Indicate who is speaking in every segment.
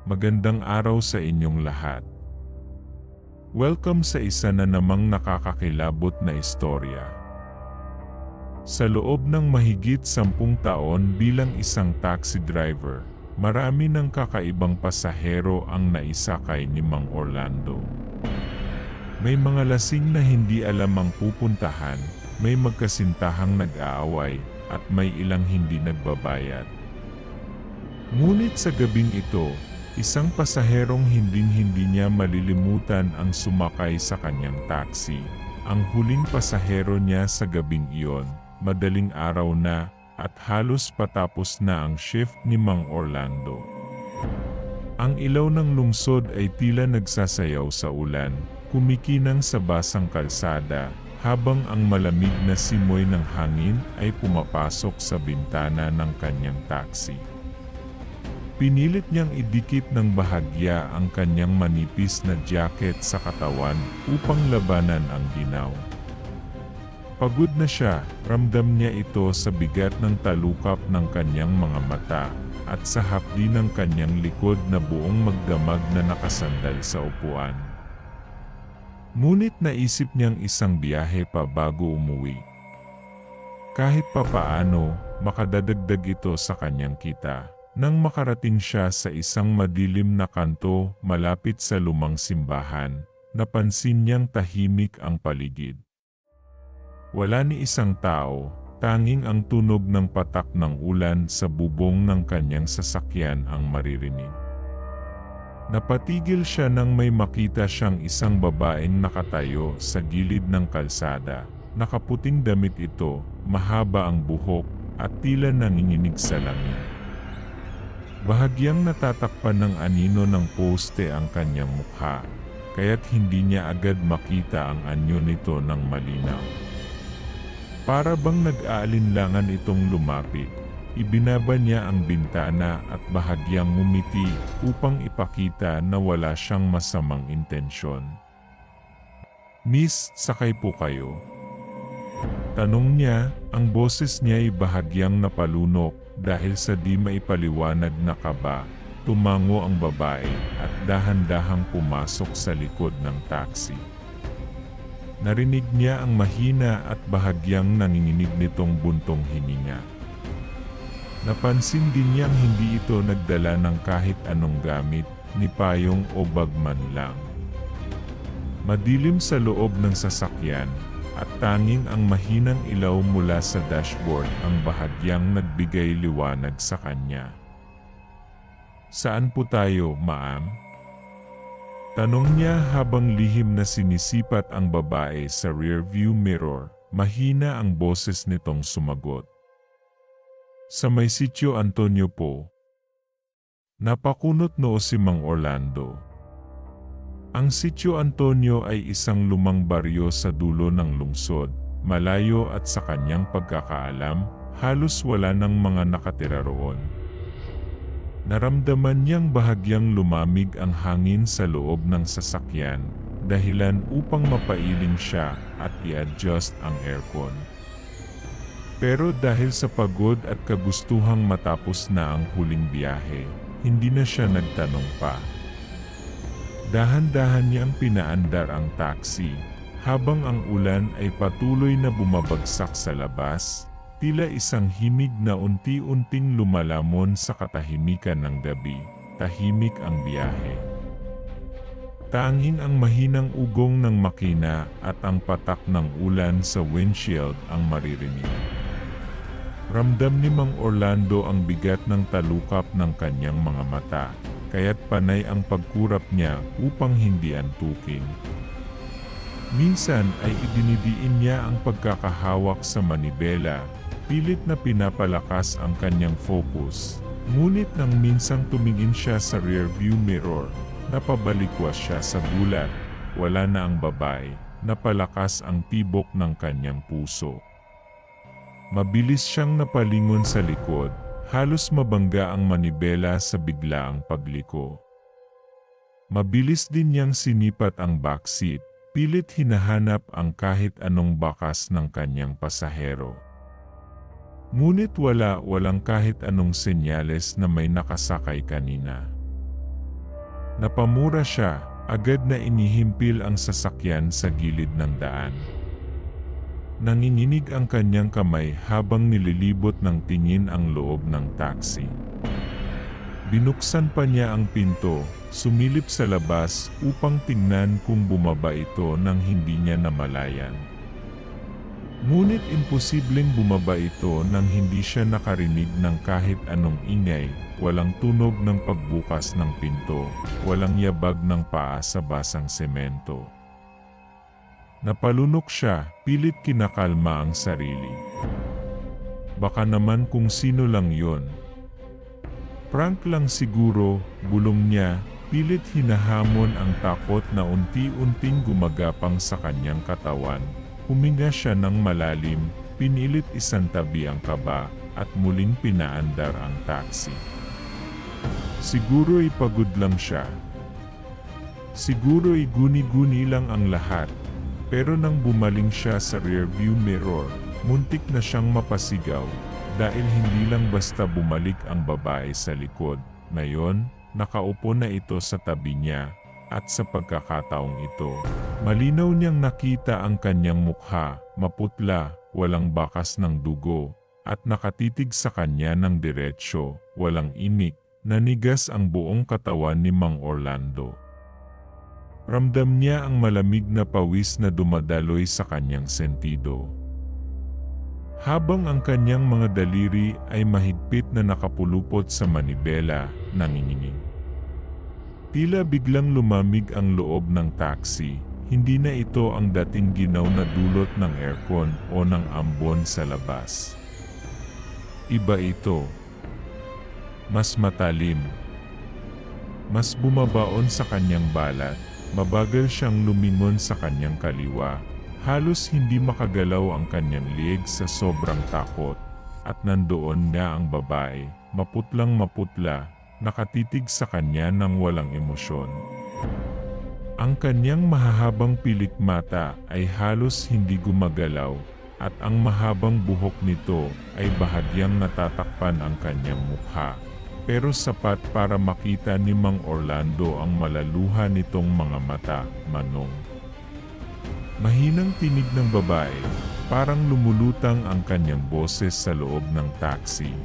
Speaker 1: Magandang araw sa inyong lahat. Welcome sa isa na namang nakakakilabot na istorya. Sa loob ng mahigit 10 taon bilang isang taxi driver, marami ng kakaibang pasahero ang naisakay ni Mang Orlando. May mga lasing na hindi alam ang pupuntahan, may magkasintahang nag-aaway, at may ilang hindi nagbabayad. Ngunit sa gabing ito, isang pasaherong hinding-hindi niya malilimutan ang sumakay sa kanyang taxi. Ang huling pasahero niya sa gabing iyon, madaling araw na, at halos patapos na ang shift ni Mang Orlando. Ang ilaw ng lungsod ay tila nagsasayaw sa ulan, kumikinang sa basang kalsada, habang ang malamig na simoy ng hangin ay pumapasok sa bintana ng kanyang taxi. Pinilit niyang idikit ng bahagya ang kanyang manipis na jacket sa katawan upang labanan ang ginaw. Pagod na siya, ramdam niya ito sa bigat ng talukap ng kanyang mga mata at sa hapdi ng kanyang likod na buong magdamag na nakasandal sa upuan. Ngunit naisip niyang isang biyahe pa bago umuwi. Kahit papaano, makadadagdag ito sa kanyang kita. Nang makarating siya sa isang madilim na kanto malapit sa lumang simbahan, napansin niyang tahimik ang paligid. Wala ni isang tao, tanging ang tunog ng patak ng ulan sa bubong ng kanyang sasakyan ang maririnig. Napatigil siya nang may makita siyang isang babaeng nakatayo sa gilid ng kalsada. Nakaputing damit ito, mahaba ang buhok, at tila nanginginig sa langit. Bahagyang natatakpan ng anino ng poste ang kanyang mukha, kaya't hindi niya agad makita ang anyo nito ng malinaw. Para bang nag-aalinlangan itong lumapit, ibinaba niya ang bintana at bahagyang ngumiti upang ipakita na wala siyang masamang intensyon. "Miss, sakay po kayo?" Tanong niya, ang boses niya ay bahagyang napalunok. Dahil sa di maipaliwanag na kaba, tumango ang babae at dahan-dahang pumasok sa likod ng taxi. Narinig niya ang mahina at bahagyang nanginginig nitong buntong hininga. Napansin din niyang hindi ito nagdala ng kahit anong gamit, ni payong o bag man lang. Madilim sa loob ng sasakyan, at tanging ang mahinang ilaw mula sa dashboard ang bahagyang nagbigay liwanag sa kanya. "Saan po tayo, ma'am?" Tanong niya habang lihim na sinisipat ang babae sa rearview mirror. Mahina ang boses nitong sumagot. "Sa may Sitio Antonio po." Napakunot noo si Mang Orlando. Ang Sitio Antonio ay isang lumang baryo sa dulo ng lungsod, malayo at sa kanyang pagkakaalam, halos wala ng mga nakatira roon. Naramdaman niyang bahagyang lumamig ang hangin sa loob ng sasakyan, dahilan upang mapailing siya at i-adjust ang aircon. Pero dahil sa pagod at kagustuhang matapos na ang huling biyahe, hindi na siya nagtanong pa. Dahan-dahan niyang pinaandar ang taxi, habang ang ulan ay patuloy na bumabagsak sa labas, tila isang himig na unti-unting lumalamon sa katahimikan ng gabi. Tahimik ang biyahe. Tanging ang mahinang ugong ng makina at ang patak ng ulan sa windshield ang maririnig. Ramdam ni Mang Orlando ang bigat ng talukap ng kanyang mga mata, kaya't panay ang pagkurap niya upang hindi antukin. Minsan ay idinidiin niya ang pagkakahawak sa manibela, pilit na pinapalakas ang kanyang focus. Ngunit nang minsang tumingin siya sa rearview mirror, napabalikwas siya sa gulat. Wala na ang babae, napalakas ang tibok ng kanyang puso. Mabilis siyang napalingon sa likod. Halos mabangga ang manibela sa biglaang pagliko. Mabilis din niyang sinipat ang backseat, pilit hinahanap ang kahit anong bakas ng kanyang pasahero. Ngunit walang kahit anong senyales na may nakasakay kanina. Napamura siya, agad na inihimpil ang sasakyan sa gilid ng daan. Nanginginig ang kanyang kamay habang nililibot ng tingin ang loob ng taxi. Binuksan pa niya ang pinto, sumilip sa labas upang tingnan kung bumaba ito nang hindi niya namalayan. Ngunit imposibleng bumaba ito nang hindi siya nakarinig ng kahit anong ingay, walang tunog ng pagbukas ng pinto, walang yabag ng paa sa basang semento. Napalunok siya, pilit kinakalma ang sarili. Baka naman kung sino lang yon. Prank lang siguro, bulong niya, pilit hinahamon ang takot na unti-unting gumagapang sa kanyang katawan. Huminga siya ng malalim, pinilit isantabi ang kaba, at muling pinaandar ang taxi. Siguro'y pagod lang siya. Siguro'y guni-guni lang ang lahat. Pero nang bumaling siya sa rearview mirror, muntik na siyang mapasigaw, dahil hindi lang basta bumalik ang babae sa likod. Ngayon, nakaupo na ito sa tabi niya. At sa pagkakataong ito, malinaw niyang nakita ang kanyang mukha, maputla, walang bakas ng dugo, at nakatitig sa kanya ng diretsyo, walang imik, nanigas ang buong katawan ni Mang Orlando. Ramdam niya ang malamig na pawis na dumadaloy sa kanyang sentido. Habang ang kanyang mga daliri ay mahigpit na nakapulupot sa manibela, nanginginig. Tila biglang lumamig ang loob ng taxi, hindi na ito ang dating ginaw na dulot ng aircon o ng ambon sa labas. Iba ito. Mas matalim. Mas bumabaon sa kanyang balat, mabagal siyang lumingon sa kanyang kaliwa, halos hindi makagalaw ang kanyang leeg sa sobrang takot, at nandoon na ang babae, maputlang maputla, nakatitig sa kanya ng walang emosyon. Ang kanyang mahahabang pilik mata ay halos hindi gumagalaw, at ang mahabang buhok nito ay bahagyang natatakpan ang kanyang mukha, pero sapat para makita ni Mang Orlando ang malaluha nitong mga mata, manong. Mahinang tinig ng babae, parang lumulutang ang kanyang boses sa loob ng taxi.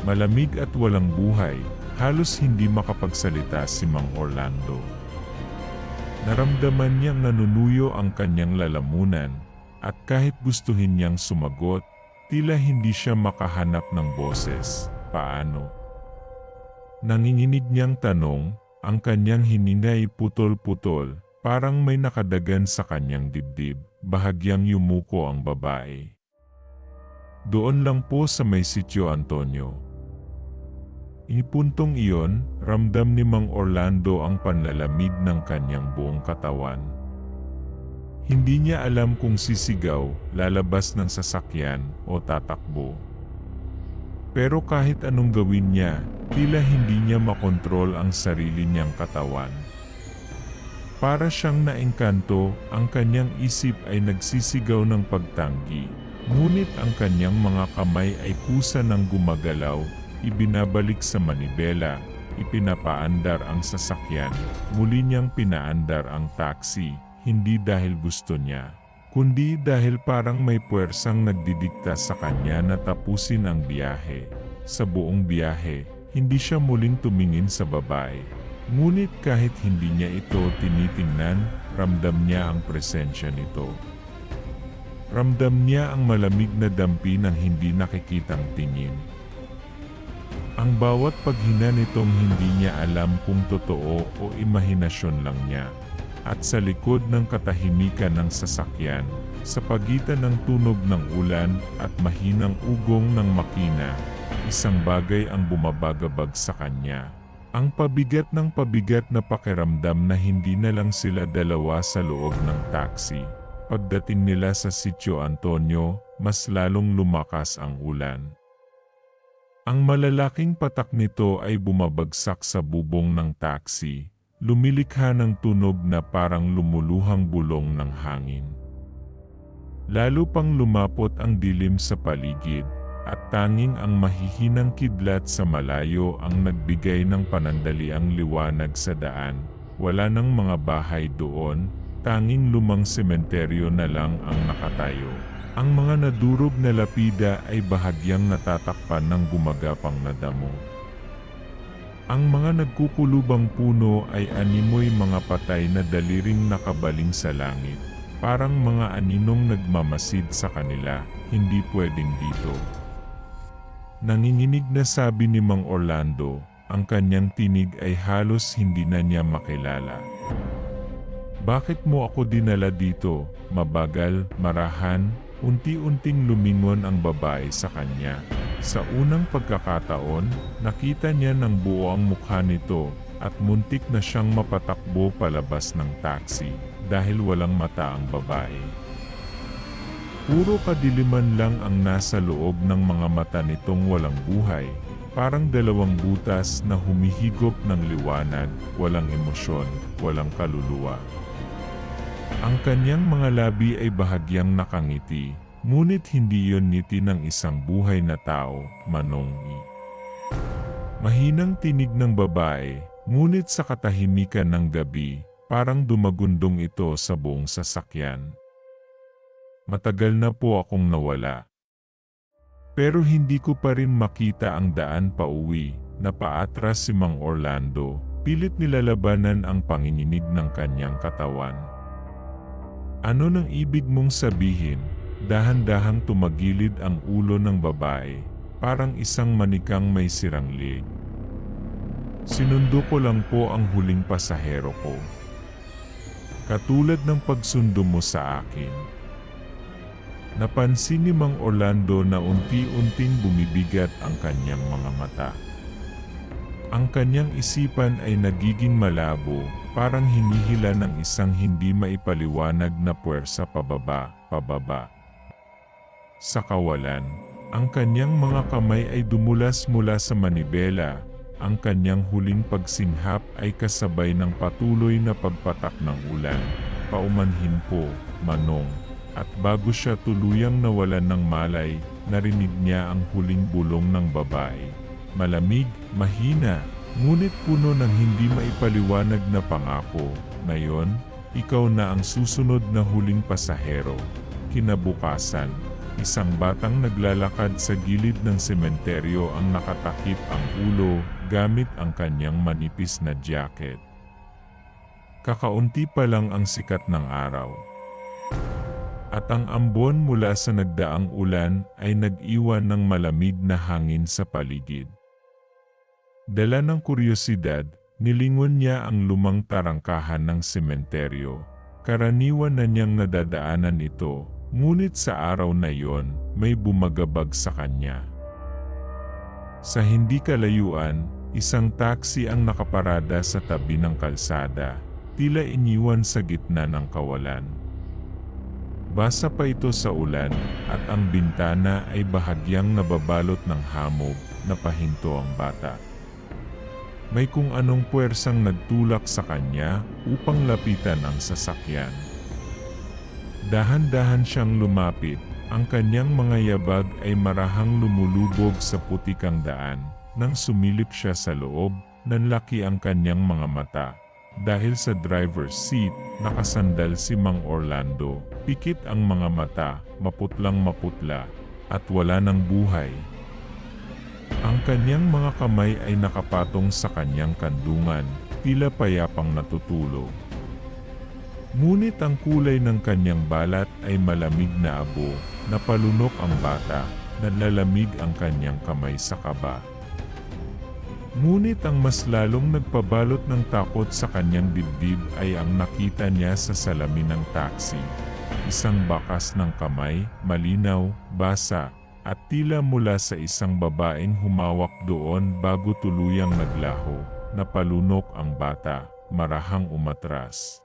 Speaker 1: Malamig at walang buhay, halos hindi makapagsalita si Mang Orlando. Naramdaman niyang nanunuyo ang kanyang lalamunan, at kahit gustuhin niyang sumagot, tila hindi siya makahanap ng boses. Paano? Nanginginig niyang tanong, ang kanyang hininga ay putol-putol, parang may nakadagan sa kanyang dibdib, bahagyang yumuko ang babae. Doon lang po sa may Sitio Antonio. Ipuntong iyon, ramdam ni Mang Orlando ang panlalamig ng kanyang buong katawan. Hindi niya alam kung sisigaw, lalabas ng sasakyan, o tatakbo. Pero kahit anong gawin niya, tila hindi niya makontrol ang sarili niyang katawan. Para siyang naengkanto, ang kanyang isip ay nagsisigaw ng pagtanggi, ngunit ang kanyang mga kamay ay kusa ng gumagalaw, ibinabalik sa manibela, ipinapaandar ang sasakyan, muli niyang pinaandar ang taxi, hindi dahil gusto niya, kundi dahil parang may puwersang nagdidikta sa kanya na tapusin ang biyahe. Sa buong biyahe, hindi siya muling tumingin sa babae. Ngunit kahit hindi niya ito tinitingnan, ramdam niya ang presensya nito. Ramdam niya ang malamig na dampi ng hindi nakikitang tingin. Ang bawat paghina nitong hindi niya alam kung totoo o imahinasyon lang niya. At sa likod ng katahimikan ng sasakyan, sa pagitan ng tunog ng ulan at mahinang ugong ng makina, isang bagay ang bumabagabag sa kanya. Ang pabigat na pakiramdam na hindi na lang sila dalawa sa loob ng taxi. Pagdating nila sa Sitio Antonio, mas lalong lumakas ang ulan. Ang malalaking patak nito ay bumabagsak sa bubong ng taxi, lumilikha ng tunog na parang lumuluhang bulong ng hangin. Lalo pang lumapot ang dilim sa paligid, at tanging ang mahihinang kidlat sa malayo ang nagbigay ng panandaliang liwanag sa daan. Wala nang mga bahay doon, tanging lumang sementeryo na lang ang nakatayo. Ang mga nadurog na lapida ay bahagyang natatakpan ng gumagapang na damo. Ang mga nagkukulubang puno ay animoy mga patay na daliring nakabaling sa langit. Parang mga aninong nagmamasid sa kanila, hindi pwedeng dito. Nanginginig na sabi ni Mang Orlando, ang kanyang tinig ay halos hindi na niya makilala. Bakit mo ako dinala dito? Mabagal, marahan, unti-unting lumingon ang babae sa kanya. Sa unang pagkakataon, nakita niya ng buo ang mukha nito at muntik na siyang mapatakbo palabas ng taxi dahil walang mata ang babae. Puro kadiliman lang ang nasa loob ng mga mata nitong walang buhay, parang dalawang butas na humihigop ng liwanag, walang emosyon, walang kaluluwa. Ang kanyang mga labi ay bahagyang nakangiti, ngunit hindi yon ngiti ng isang buhay na tao, Manong. Mahinang tinig ng babae, ngunit sa katahimikan ng gabi, parang dumagundong ito sa buong sasakyan. Matagal na po akong nawala. Pero hindi ko pa rin makita ang daan pauwi, napaatras si Mang Orlando, pilit nilalabanan ang panginginig ng kanyang katawan. Ano nang ibig mong sabihin? Dahan-dahang tumagilid ang ulo ng babae, parang isang manikang may sirang leg. Sinundo ko lang po ang huling pasahero ko. Katulad ng pagsundo mo sa akin. Napansin ni Mang Orlando na unti-unting bumibigat ang kanyang mga mata. Ang kanyang isipan ay nagiging malabo, parang hinihila ng isang hindi maipaliwanag na puwersa pababa. Sa kawalan, ang kanyang mga kamay ay dumulas mula sa manibela. Ang kanyang huling pagsinghap ay kasabay ng patuloy na pagpatak ng ulan. Paumanhin po, Manong. At bago siya tuluyang nawalan ng malay, narinig niya ang huling bulong ng babae. Malamig, mahina, ngunit puno ng hindi maipaliwanag na pangako. Ngayon, ikaw na ang susunod na huling pasahero. Kinabukasan, isang batang naglalakad sa gilid ng sementeryo ang nakatakip ang ulo gamit ang kanyang manipis na jacket. Kakaunti pa lang ang sikat ng araw. At ang ambon mula sa nagdaang ulan ay nag-iwan ng malamig na hangin sa paligid. Dala ng kuryosidad, nilingon niya ang lumang tarangkahan ng sementeryo. Karaniwan na niyang nadadaanan ito, ngunit sa araw na iyon, may bumagabag sa kanya. Sa hindi kalayuan, isang taxi ang nakaparada sa tabi ng kalsada, tila iniwan sa gitna ng kawalan. Basa pa ito sa ulan, at ang bintana ay bahagyang nababalot ng hamog, napahinto ang bata. May kung anong puwersang nagtulak sa kanya upang lapitan ang sasakyan. Dahan-dahan siyang lumapit, ang kanyang mga yabag ay marahang lumulubog sa putikang daan. Nang sumilip siya sa loob, nanlaki ang kanyang mga mata. Dahil sa driver's seat, nakasandal si Mang Orlando. Pikit ang mga mata, maputlang maputla, at wala ng buhay. Ang kanyang mga kamay ay nakapatong sa kanyang kandungan, tila payapang natutulog. Ngunit ang kulay ng kanyang balat ay malamig na abo, napalunok ang bata, nanlalamig ang kanyang kamay sa kaba. Ngunit ang mas lalong nagpabalot ng takot sa kanyang dibdib ay ang nakita niya sa salamin ng taxi. Isang bakas ng kamay, malinaw, basa, at tila mula sa isang babaeng humawak doon bago tuluyang naglaho. Napalunok ang bata, marahang umatras.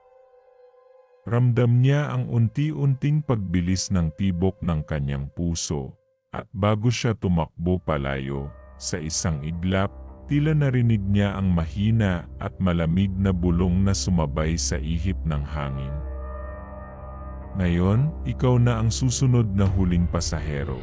Speaker 1: Ramdam niya ang unti-unting pagbilis ng tibok ng kanyang puso, at bago siya tumakbo palayo, sa isang iglap, tila narinig niya ang mahina at malamig na bulong na sumabay sa ihip ng hangin. Ngayon, ikaw na ang susunod na huling pasahero.